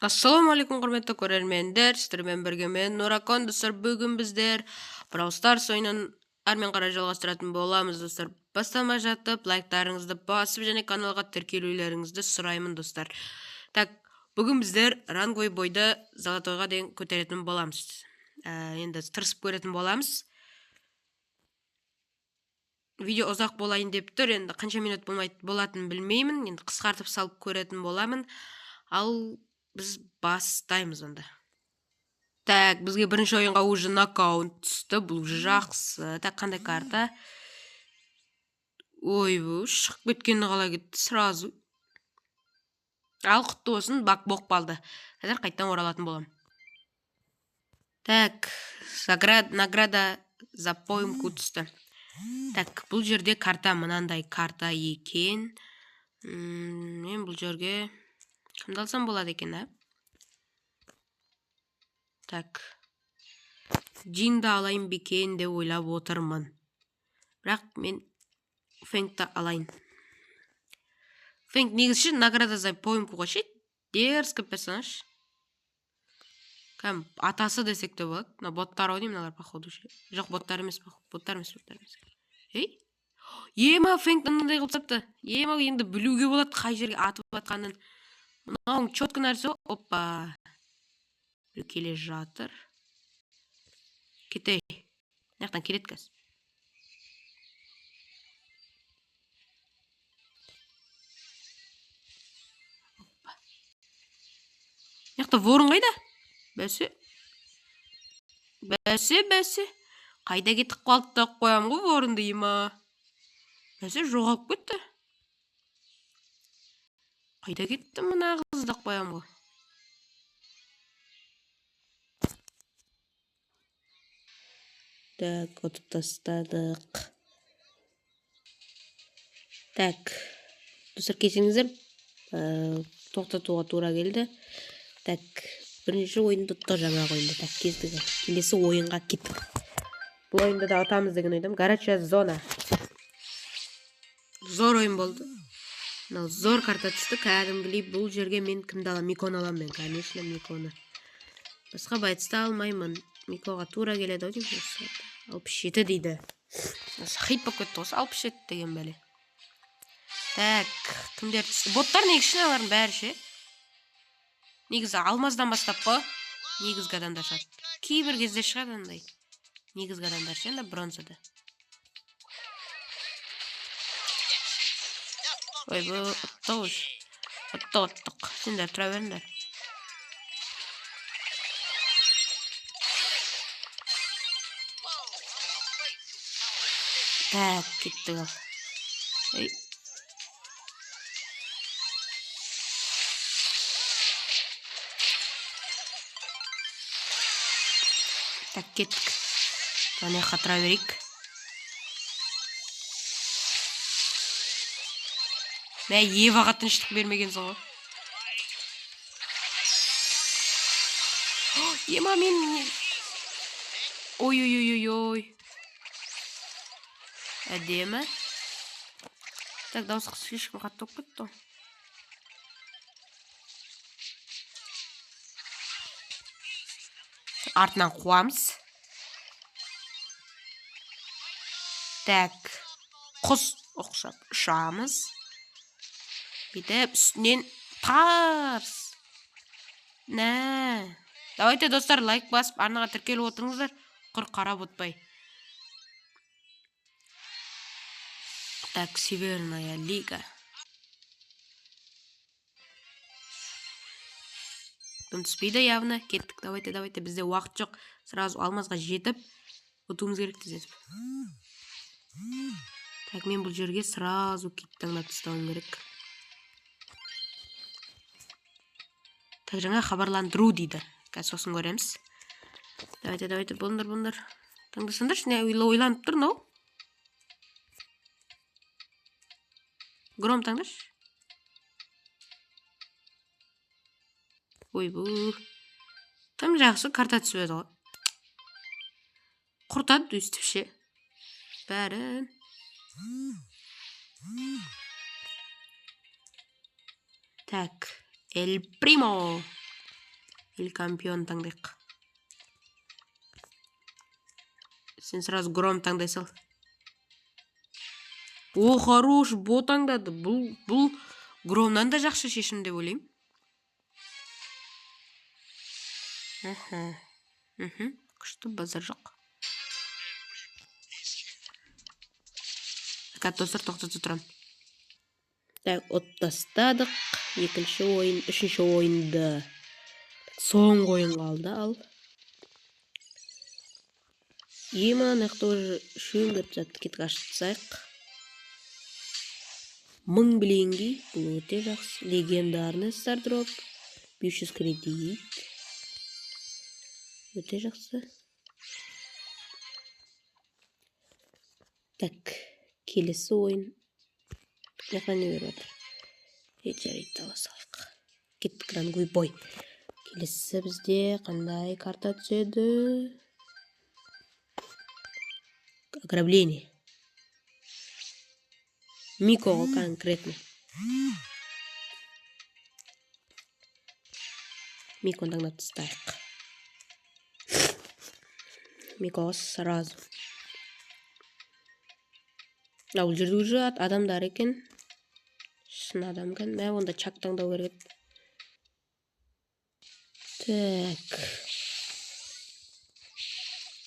Ассалаумағалейкум құрметті көрермендер, сіздермен бірге мен Нуракон достар. Бүгін біздер Brawl Stars ойынын әрмен қарай жалғастыратын боламыз достар. Бастамай жатып лайктарыңызды басып және каналға тіркелулеріңізді сұраймын достар. Так, бүгін біздер ранговый бойды золотойға дейін көтеретін боламыз. Енді тырысып көретін боламыз. Видео ұзақ болайын деп тұр, енді қанша минут болатынын білмеймін, енді қысқартып салып көретін боламын. Ал біз бастаймыз онда. Так, бізге бірінші ойынға уже нокаут түсті, бұл жақсы. Так, қандай карта? Ой, шығып кеткені қалай кетті сразу. Ал құтты болсын, бак боқ балды. Қазір қайттан оралатын болам. Так, награда за поимку түсті. Так, бұл жерде карта мынандай карта екен. Мен бұл жерге кімді алсам болады екен, Так, Джинді алайын бекен деп ойлап отырмын. Бірақ мен Фэнкті алайын. Фэнк негізші награда за поимку қойшы. Дерзкі персонаж. Кәм, атасы десек те болады. Боттар ойнай мыналар походу. Жоқ, боттар емес. Ей? Ема, Фэнк мынандай қылып тапты. Ема, енді білуге болады қай жерге атып атқанын. Мынауың чөткі нәрсе. Оппа. Біреу келе жатыр. Кетей. Наяқтан келет кәз. Наяқта ворын қайда? Бәсе. Қайда кетіп қалды да қоям ғой ворынды ема. Бәсе жоғалып кетті. Қайда кетті мына қызды қоям ғой. Так, отып тастадық. Так, достар кесіңіздер. Тоқтатуға тура келді. Так, бірінші ойынды тұтта жаңа ойынды. Так, кездігі. Келесі ойынға кеттік. Бұл ойында да атамыз деген ойдам. Горячая зона. Зор ойын болды. Зор карта түсті. Кәдімгілей бұл жерге мен кімді алам? Миконы алам мен. Конечно, Миконы. Басқа байтысты алмаймын. Микоға тура келеді ау деймін. 67 дейді. Хит болып кетті осы 67 деген бәле. Так, кімдер түсті? Боттар негізшін аларын бәрі ше. Негізі алмаздан бастап қо. Негізгі адамдар шығады. Кейбір кезде шығады андай. Негізгі адамдар ше, анда бронзада. Ой, бұл ұттық. Ұттық. Сендер тұра беріңдер. Так, кеттік ал. Ей. Так, кеттік. Міне қатыра берейік. Мә, Еваға тыныштық бермеген соң. Ема мен... Ой. Әдемі. Так, дауысық слишком қатты болып кетті. Артынан қуамыз. Так, құс оқшап ұшамыз. Бетіп үстінен тарс. Давайте достар лайк басып арнаға тіркеліп отырыңыздар. Құр қарап отпай. Так, Северная лига. Дым түспейді явно. Кеттік, давайте. Бізде уақыт жоқ. Сразу алмазға жетіп ұтуымыз керек дезетіп. Так, мен бұл жерге сразу кеттіңді тастауым керек. Так, жаңа хабарландыру дейді. Қазір сосын көреміз. Давайте, бұндар. Таңдасындар, шыне ойланып тұр, но? Гром таңдаш. Ой, бұл. Там жақсы карта түсіп еді ғой. Құртады өстіпше. Бәрін. Так, El Primo. Или кампион таңдайық. Сен сразу гром таңдай сал. О, хорош, бо таңдады. Бұл громнан да жақсы шешім деп ойлаймын. Күшті, базар жоқ. Достар, тоқтата тұрам. Так, от тастадық. Екінші ойын, үшінші ойынды. Соңғы ойын қалды, ал. Ема, тоже шөңгіп затты кетіп ашытсайық. 1000 біленги, бұл өте жақсы. Легендарный стардроп. 500 кредит. Өте жақсы. Так, келесі ойын. Яқа не беріп отыр? Жарайды, ала салайық. Кеттік рангуй бой. Келесі бізде қандай карта түседі? Ограбление. Микоға конкретно. Миконы таңдап тастайық. Микоға сразу. Бұл жерде уже адамдар екен. Шын адам екен. Мә, онда чак таңдау керек. Так.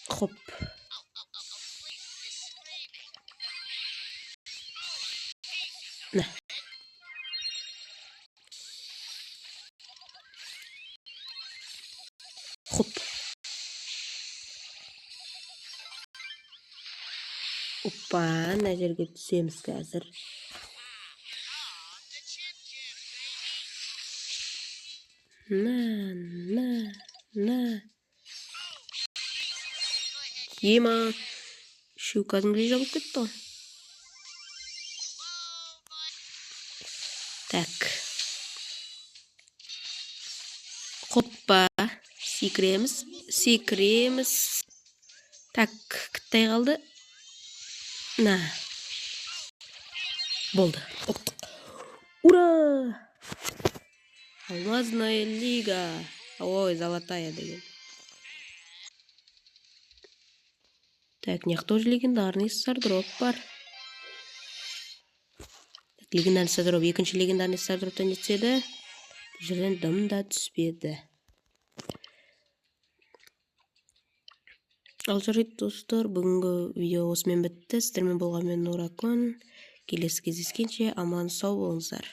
Хоп. На. Хоп. Опа, ана жерге түсеміз қазір. На. Ема, шу кәдімгідей жабылып кетті. Так. Хоппа. Секіреміз. Так, кіттай қалды. На. Болды. Ура! Алмазная лига. Ой, золотая деген. Так, неғ тоже легендарный стардроп бар. Легендарный стардроп. Екінші легендарный стардроптан жетседі. Жерден дым да түспеді. Ал жарайды достар, бүгінгі видео осымен бітті. Сіздермен болған мен Нуракон. Келесі кездескенше аман сау болыңыздар.